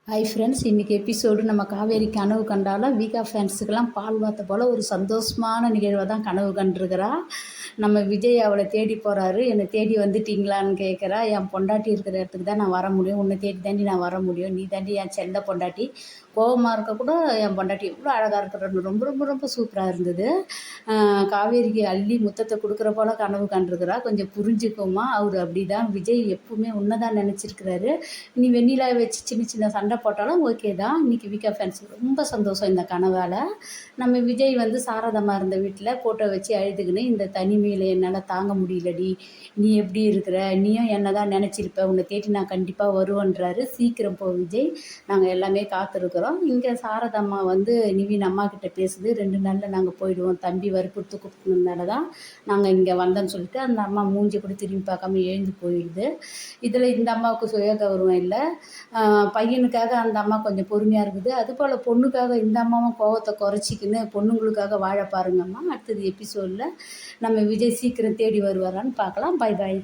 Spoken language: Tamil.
ஹாய் ஃப்ரெண்ட்ஸ், இன்றைக்கி எபிசோடு நம்ம காவேரி கனவு கண்டாலும் வீகா ஃபேன்ஸுக்கெல்லாம் பால் வார்த்த போல் ஒரு சந்தோஷமான நிகழ்வை தான் கனவு கண்டிருக்கிறா. நம்ம விஜய் அவளை தேடி போகிறாரு. என்னை தேடி வந்துட்டீங்களான்னு கேட்குறா. என் பொண்டாட்டி இருக்கிற இடத்துக்கு தான் நான் வர முடியும், உன்னை தேடி தாண்டி நான் வர முடியும், நீ தாண்டி என் செல்ல பொண்டாட்டி. கோபமாக இருக்க கூட என் பொண்டாட்டி எவ்வளோ அழகாக இருக்கிறன்னு ரொம்ப ரொம்ப ரொம்ப சூப்பராக இருந்தது. காவேரிக்கு அள்ளி முத்தத்தை கொடுக்குற போல் கனவு கண்டிருக்கிறா. கொஞ்சம் புரிஞ்சுக்குமா, அவர் அப்படி தான். விஜய் எப்பவுமே உன்னை தான் நினச்சிருக்கிறாரு. நீ வெண்ணிலா வச்சு சின்ன சின்ன சண்டை போட்டாலும் ஓகே தான். இன்றைக்கி விகா ஃபேன்ஸ் ரொம்ப சந்தோஷம் இந்த கனவால். நம்ம விஜய் சாரதம்மா இருந்த வீட்டில் ஃபோட்டோ வச்சு அழுதுக்குன்னு, இந்த தனிமையில் என்னால் தாங்க முடியலடி, நீ எப்படி இருக்கிற, நீயும் என்ன தான் நினச்சிருப்ப, உன்னை தேடி நான் கண்டிப்பாக வருவேன்றாரு. சீக்கிரம் போ விஜய், நாங்கள் எல்லாமே காத்திருக்கிறோம். இங்கே சாரதம்மா நிவின் அம்மா கிட்ட பேசுது. 2 நாளில் நாங்கள் போயிடுவோம், தம்பி வற்புறுத்து கூப்பிட்டதுனால தான் நாங்கள் இங்கே வந்தோன்னு சொல்லிட்டு அந்த அம்மா மூஞ்சி கூட திரும்பி பார்க்காம எழுந்து போயிடுது. இதில் இந்த அம்மாவுக்கு சுய கௌரவம் இல்லை. பையனுக்காக அந்த அம்மா கொஞ்சம் பொறுமையாக இருக்குது. அதுபோல் பொண்ணுக்காக இந்த அம்மாவும் கோவத்தை குறைச்சிக்கின்னு பொண்ணுங்களுக்காக வாழ பாருங்கம்மா. அடுத்தது எபிசோடில் நம்ம விஜய் சீக்கிரம் தேடி வருவாரான்னு பார்க்கலாம். Bye bye.